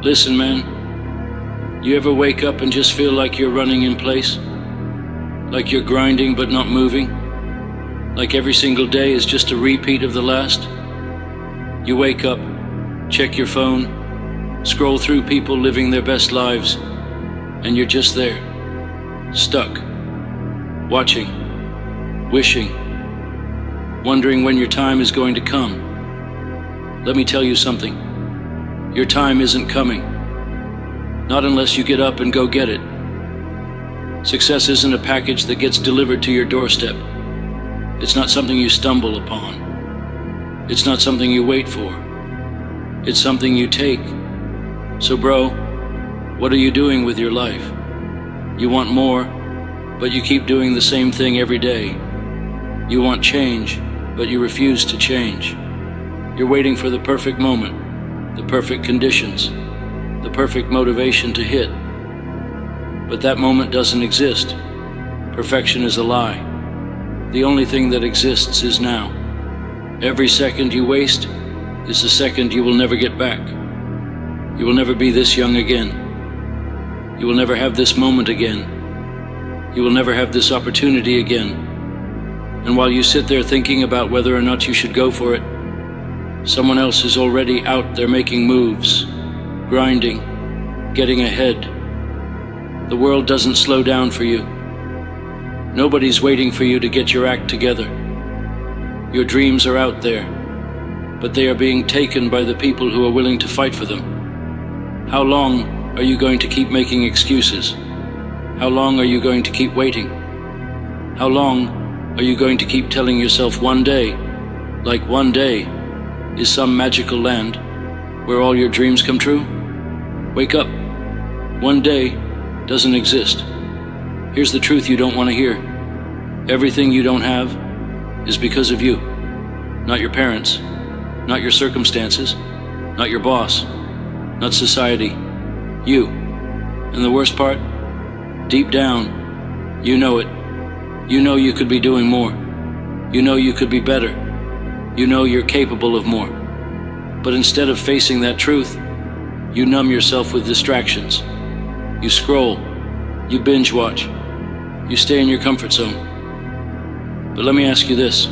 Listen, man, you ever wake up and just feel like you're running in place? Like you're grinding but not moving? Like every single day is just a repeat of the last? You wake up, check your phone, scroll through people living their best lives, and you're just there, stuck, watching, wishing, wondering when your time is going to come. Let me tell you something. Your time isn't coming. Not unless you get up and go get it. Success isn't a package that gets delivered to your doorstep. It's not something you stumble upon. It's not something you wait for. It's something you take. So bro, what are you doing with your life? You want more, but you keep doing the same thing every day. You want change, but you refuse to change. You're waiting for the perfect moment, the perfect conditions, the perfect motivation to hit. But that moment doesn't exist. Perfection is a lie. The only thing that exists is now. Every second you waste is a second you will never get back. You will never be this young again. You will never have this moment again. You will never have this opportunity again. And while you sit there thinking about whether or not you should go for it, someone else is already out there making moves, grinding, getting ahead. The world doesn't slow down for you. Nobody's waiting for you to get your act together. Your dreams are out there, but they are being taken by the people who are willing to fight for them. How long are you going to keep making excuses? How long are you going to keep waiting? How long are you going to keep telling yourself one day, like one day, is some magical land where all your dreams come true? Wake up. One day doesn't exist. Here's the truth you don't want to hear. Everything you don't have is because of you. Not your parents, not your circumstances, not your boss, not society. You. And the worst part? Deep down, you know it. You know you could be doing more. You know you could be better. You know you're capable of more. But instead of facing that truth, you numb yourself with distractions. You scroll. You binge watch. You stay in your comfort zone. But let me ask you this.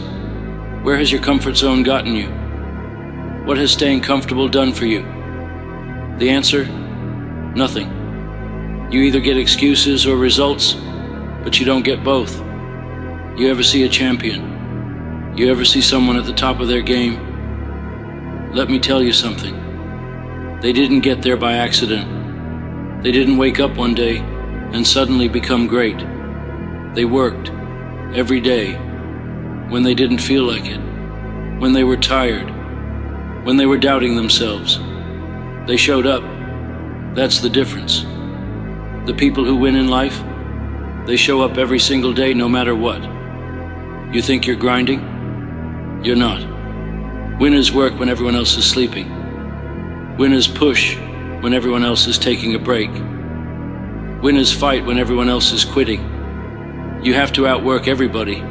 Where has your comfort zone gotten you? What has staying comfortable done for you? The answer? Nothing. You either get excuses or results, but you don't get both. You ever see a champion? You ever see someone at the top of their game? Let me tell you something. They didn't get there by accident. They didn't wake up one day and suddenly become great. They worked every day when they didn't feel like it, when they were tired, when they were doubting themselves. They showed up. That's the difference. The people who win in life, they show up every single day no matter what. You think you're grinding? You're not. Winners work when everyone else is sleeping. Winners push when everyone else is taking a break. Winners fight when everyone else is quitting. You have to outwork everybody.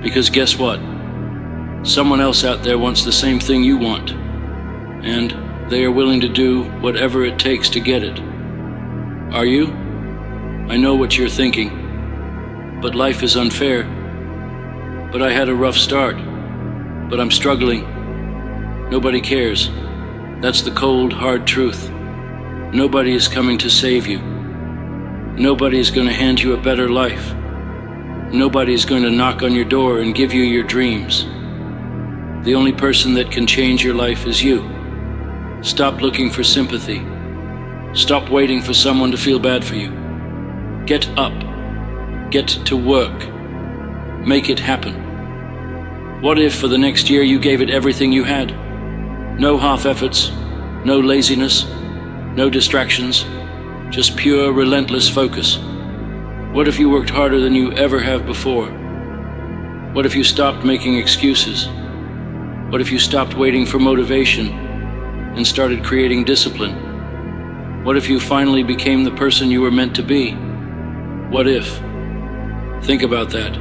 Because guess what? Someone else out there wants the same thing you want. And they are willing to do whatever it takes to get it. Are you? I know what you're thinking. But life is unfair. But I had a rough start. But I'm struggling. Nobody cares. That's the cold, hard truth. Nobody is coming to save you. Nobody is going to hand you a better life. Nobody is going to knock on your door and give you your dreams. The only person that can change your life is you. Stop looking for sympathy. Stop waiting for someone to feel bad for you. Get up. Get to work. Make it happen. What if for the next year you gave it everything you had? No half efforts, no laziness, no distractions, just pure, relentless focus. What if you worked harder than you ever have before? What if you stopped making excuses? What if you stopped waiting for motivation and started creating discipline? What if you finally became the person you were meant to be? What if? Think about that.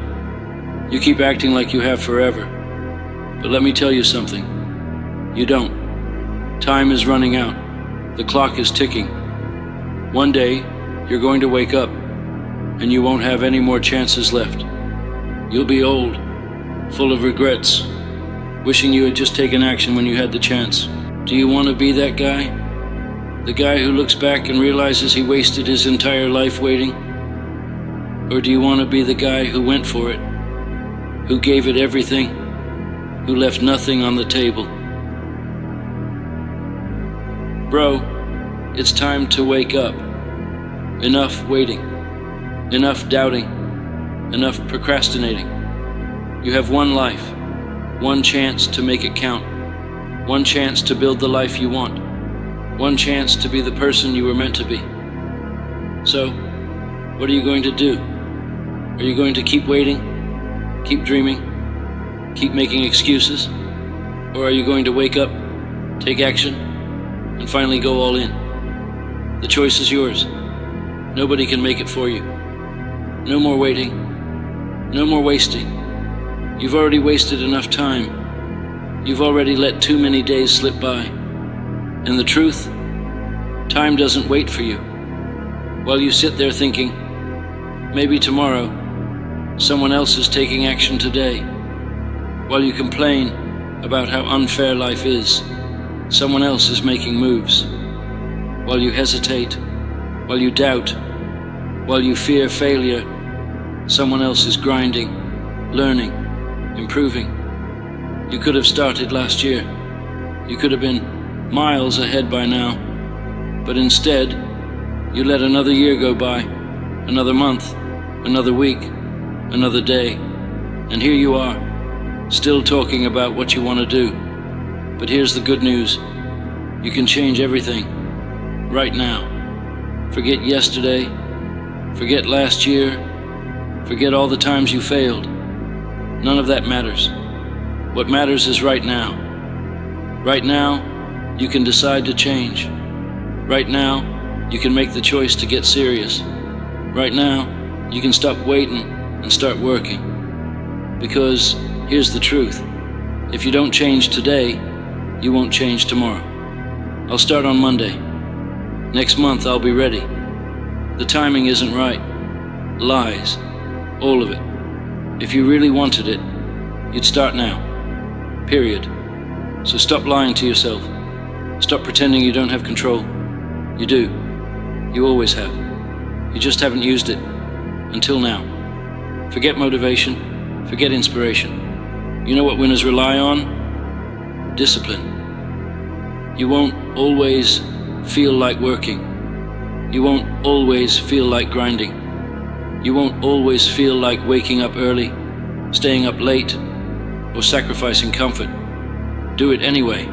You keep acting like you have forever. But let me tell you something. You don't. Time is running out. The clock is ticking. One day, you're going to wake up, and you won't have any more chances left. You'll be old, full of regrets, wishing you had just taken action when you had the chance. Do you want to be that guy? The guy who looks back and realizes he wasted his entire life waiting? Or do you want to be the guy who went for it, who gave it everything, who left nothing on the table? Bro, it's time to wake up. Enough waiting, enough doubting, enough procrastinating. You have one life, one chance to make it count, one chance to build the life you want, one chance to be the person you were meant to be. So, what are you going to do? Are you going to keep waiting, keep dreaming, keep making excuses? Or are you going to wake up, take action, and finally go all in? The choice is yours. Nobody can make it for you. No more waiting, no more wasting. You've already wasted enough time. You've already let too many days slip by. And the truth, time doesn't wait for you. While you sit there thinking, maybe tomorrow, someone else is taking action today. While you complain about how unfair life is, someone else is making moves. While you hesitate, while you doubt, while you fear failure, someone else is grinding, learning, improving. You could have started last year. You could have been miles ahead by now. But instead, you let another year go by, another month, another week, another day. And here you are, still talking about what you want to do. But here's the good news. You can change everything, right now. Forget yesterday, forget last year, forget all the times you failed. None of that matters. What matters is right now. Right now, you can decide to change. Right now, you can make the choice to get serious. Right now, you can stop waiting and start working. Because here's the truth. If you don't change today, you won't change tomorrow. I'll start on Monday. Next month, I'll be ready. The timing isn't right. Lies. All of it. If you really wanted it, you'd start now. Period. So stop lying to yourself. Stop pretending you don't have control. You do. You always have. You just haven't used it. Until now. Forget motivation. Forget inspiration. You know what winners rely on? Discipline. You won't always feel like working. You won't always feel like grinding. You won't always feel like waking up early, staying up late, or sacrificing comfort. Do it anyway.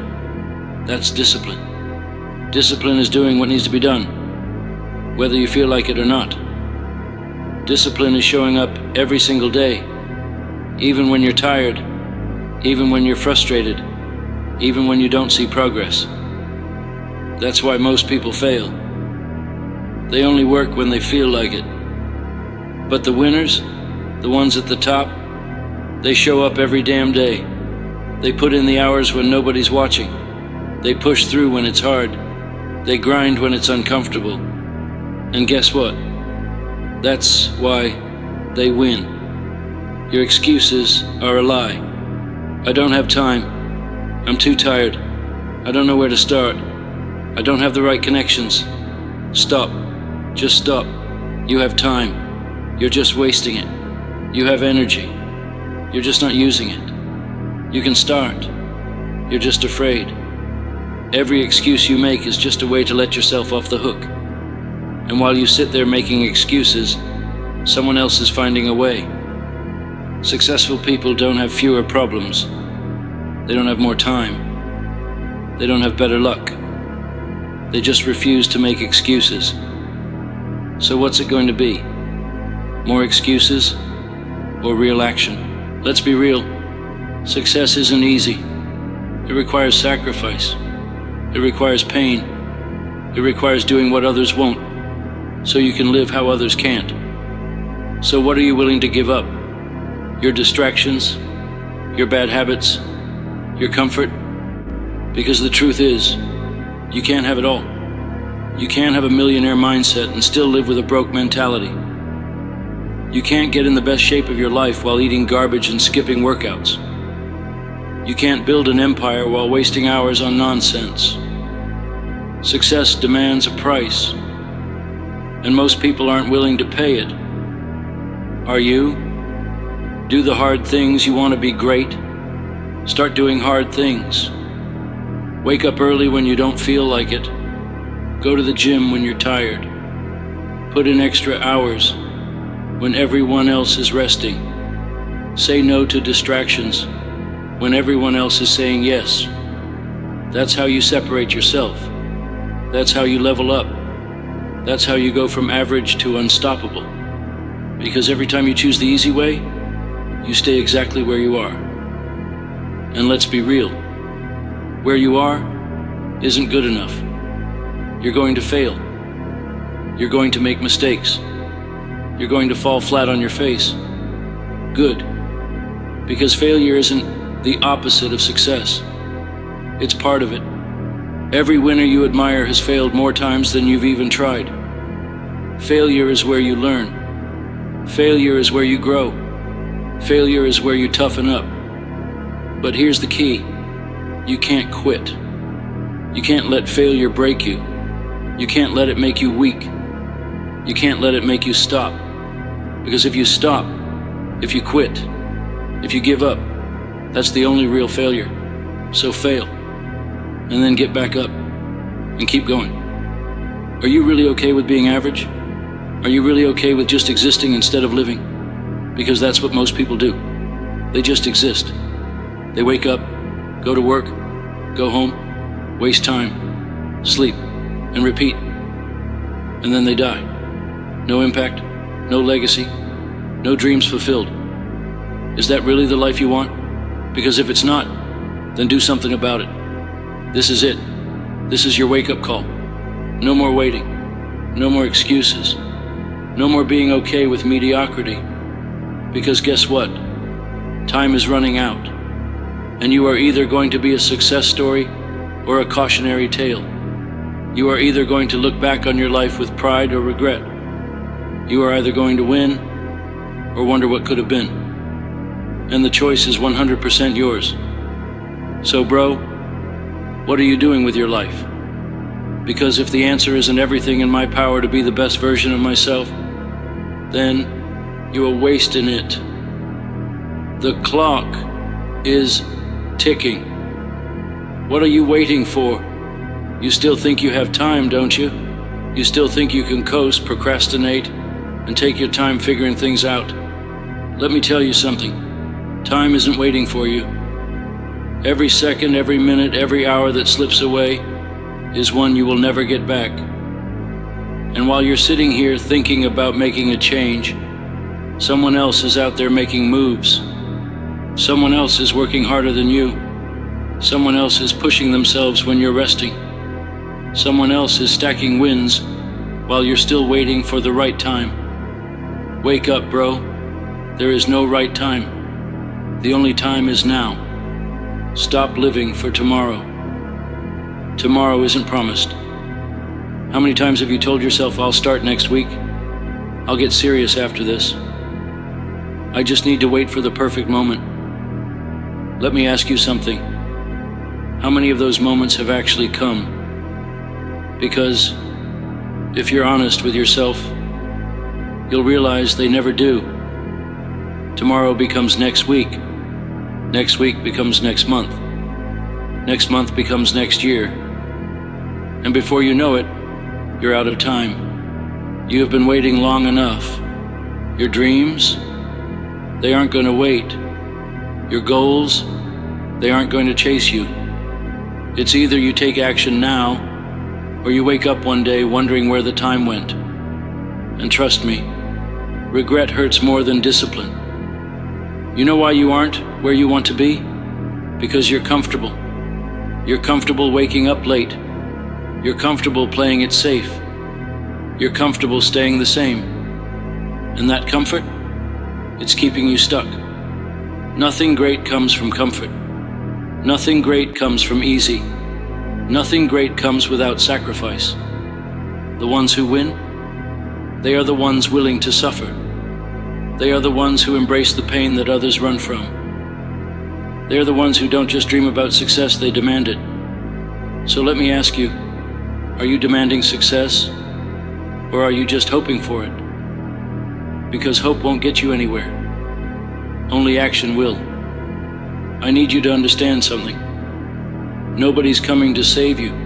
That's discipline. Discipline is doing what needs to be done, whether you feel like it or not. Discipline is showing up every single day, even when you're tired, even when you're frustrated, even when you don't see progress. That's why most people fail. They only work when they feel like it. But the winners, the ones at the top, they show up every damn day. They put in the hours when nobody's watching. They push through when it's hard. They grind when it's uncomfortable. And guess what? That's why they win. Your excuses are a lie. I don't have time. I'm too tired. I don't know where to start. I don't have the right connections. Stop. Just stop. You have time. You're just wasting it. You have energy. You're just not using it. You can start. You're just afraid. Every excuse you make is just a way to let yourself off the hook. And while you sit there making excuses, someone else is finding a way. Successful people don't have fewer problems. They don't have more time. They don't have better luck. They just refuse to make excuses. So what's it going to be? More excuses or real action? Let's be real. Success isn't easy. It requires sacrifice. It requires pain. It requires doing what others won't, so you can live how others can't. So what are you willing to give up? Your distractions? Your bad habits? Your comfort? Because the truth is, you can't have it all. You can't have a millionaire mindset and still live with a broke mentality. You can't get in the best shape of your life while eating garbage and skipping workouts. You can't build an empire while wasting hours on nonsense. Success demands a price, and most people aren't willing to pay it. Are you? Do the hard things. You want to be great? Start doing hard things. Wake up early when you don't feel like it. Go to the gym when you're tired. Put in extra hours when everyone else is resting. Say no to distractions when everyone else is saying yes. That's how you separate yourself. That's how you level up. That's how you go from average to unstoppable. Because every time you choose the easy way, you stay exactly where you are. And let's be real. Where you are isn't good enough. You're going to fail. You're going to make mistakes. You're going to fall flat on your face. Good. Because failure isn't the opposite of success. It's part of it. Every winner you admire has failed more times than you've even tried. Failure is where you learn. Failure is where you grow. Failure is where you toughen up. But here's the key. You can't quit. You can't let failure break you. You can't let it make you weak. You can't let it make you stop. Because if you stop, if you quit, if you give up, that's the only real failure. So fail, and then get back up, and keep going. Are you really okay with being average? Are you really okay with just existing instead of living? Because that's what most people do. They just exist. They wake up, go to work, go home, waste time, sleep, and repeat. And then they die. No impact, no legacy, no dreams fulfilled. Is that really the life you want? Because if it's not, then do something about it. This is it. This is your wake-up call. No more waiting. No more excuses. No more being okay with mediocrity. Because guess what? Time is running out. And you are either going to be a success story or a cautionary tale. You are either going to look back on your life with pride or regret. You are either going to win or wonder what could have been. And the choice is 100% yours. So bro, what are you doing with your life? Because if the answer isn't everything in my power to be the best version of myself, then you are wasting it. The clock is ticking. What are you waiting for? You still think you have time, don't you? You still think you can coast, procrastinate, and take your time figuring things out. Let me tell you something. Time isn't waiting for you. Every second, every minute, every hour that slips away is one you will never get back. And while you're sitting here thinking about making a change, someone else is out there making moves. Someone else is working harder than you. Someone else is pushing themselves when you're resting. Someone else is stacking wins while you're still waiting for the right time. Wake up, bro. There is no right time. The only time is now. Stop living for tomorrow. Tomorrow isn't promised. How many times have you told yourself, I'll start next week? I'll get serious after this. I just need to wait for the perfect moment. Let me ask you something. How many of those moments have actually come? Because if you're honest with yourself, you'll realize they never do. Tomorrow becomes next week. Next week becomes next month. Next month becomes next year. And before you know it, you're out of time. You have been waiting long enough. Your dreams, they aren't going to wait. Your goals, they aren't going to chase you. It's either you take action now, or you wake up one day wondering where the time went. And trust me, regret hurts more than discipline. You know why you aren't where you want to be? Because you're comfortable. You're comfortable waking up late. You're comfortable playing it safe. You're comfortable staying the same. And that comfort, it's keeping you stuck. Nothing great comes from comfort. Nothing great comes from easy. Nothing great comes without sacrifice. The ones who win? They are the ones willing to suffer. They are the ones who embrace the pain that others run from. They are the ones who don't just dream about success, they demand it. So let me ask you, are you demanding success, or are you just hoping for it? Because hope won't get you anywhere. Only action will. I need you to understand something. Nobody's coming to save you.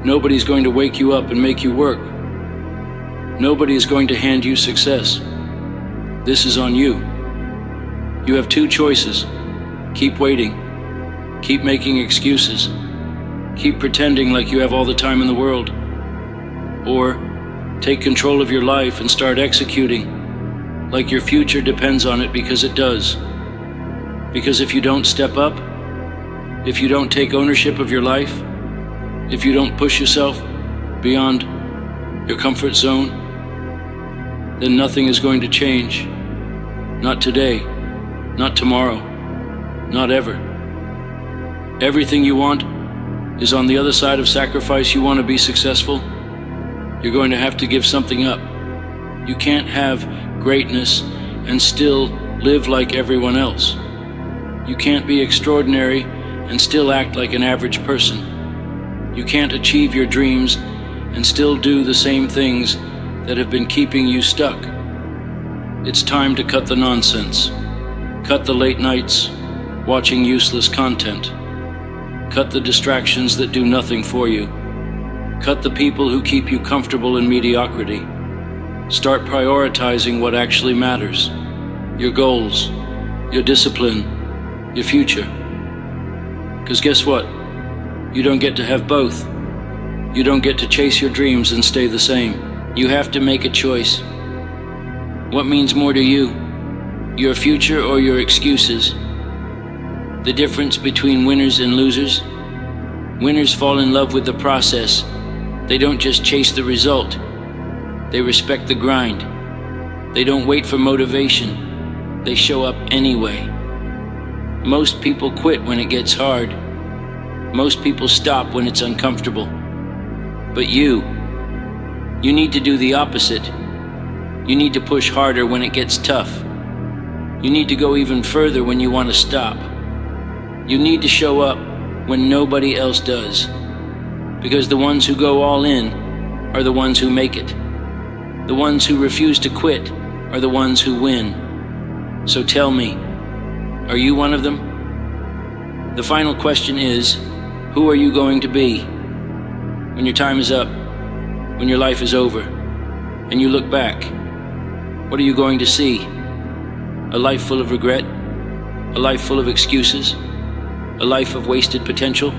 Nobody's going to wake you up and make you work. Nobody is going to hand you success. This is on you. You have two choices. Keep waiting. Keep making excuses. Keep pretending like you have all the time in the world. Or take control of your life and start executing like your future depends on it, because it does. Because if you don't step up, if you don't take ownership of your life, if you don't push yourself beyond your comfort zone, then nothing is going to change. Not today, not tomorrow, not ever. Everything you want is on the other side of sacrifice. You want to be successful, you're going to have to give something up. You can't have greatness and still live like everyone else. You can't be extraordinary and still act like an average person. You can't achieve your dreams and still do the same things that have been keeping you stuck. It's time to cut the nonsense. Cut the late nights watching useless content. Cut the distractions that do nothing for you. Cut the people who keep you comfortable in mediocrity. Start prioritizing what actually matters. Your goals, your discipline, your future. Because guess what? You don't get to have both. You don't get to chase your dreams and stay the same. You have to make a choice. What means more to you? Your future or your excuses? The difference between winners and losers? Winners fall in love with the process. They don't just chase the result. They respect the grind. They don't wait for motivation. They show up anyway. Most people quit when it gets hard. Most people stop when it's uncomfortable. But you need to do the opposite. You need to push harder when it gets tough. You need to go even further when you want to stop. You need to show up when nobody else does. Because the ones who go all in are the ones who make it. The ones who refuse to quit are the ones who win. So tell me, are you one of them? The final question is, who are you going to be? When your time is up, when your life is over, and you look back, what are you going to see? A life full of regret? A life full of excuses? A life of wasted potential?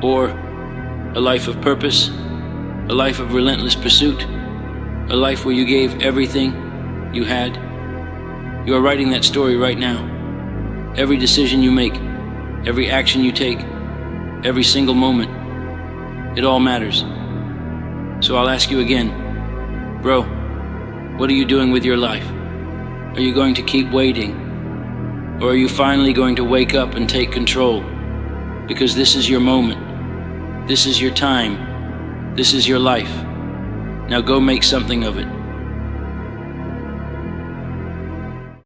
Or a life of purpose? A life of relentless pursuit? A life where you gave everything you had? You are writing that story right now. Every decision you make, every action you take, every single moment, it all matters. So I'll ask you again, bro, what are you doing with your life? Are you going to keep waiting? Or are you finally going to wake up and take control? Because this is your moment. This is your time. This is your life. Now go make something of it.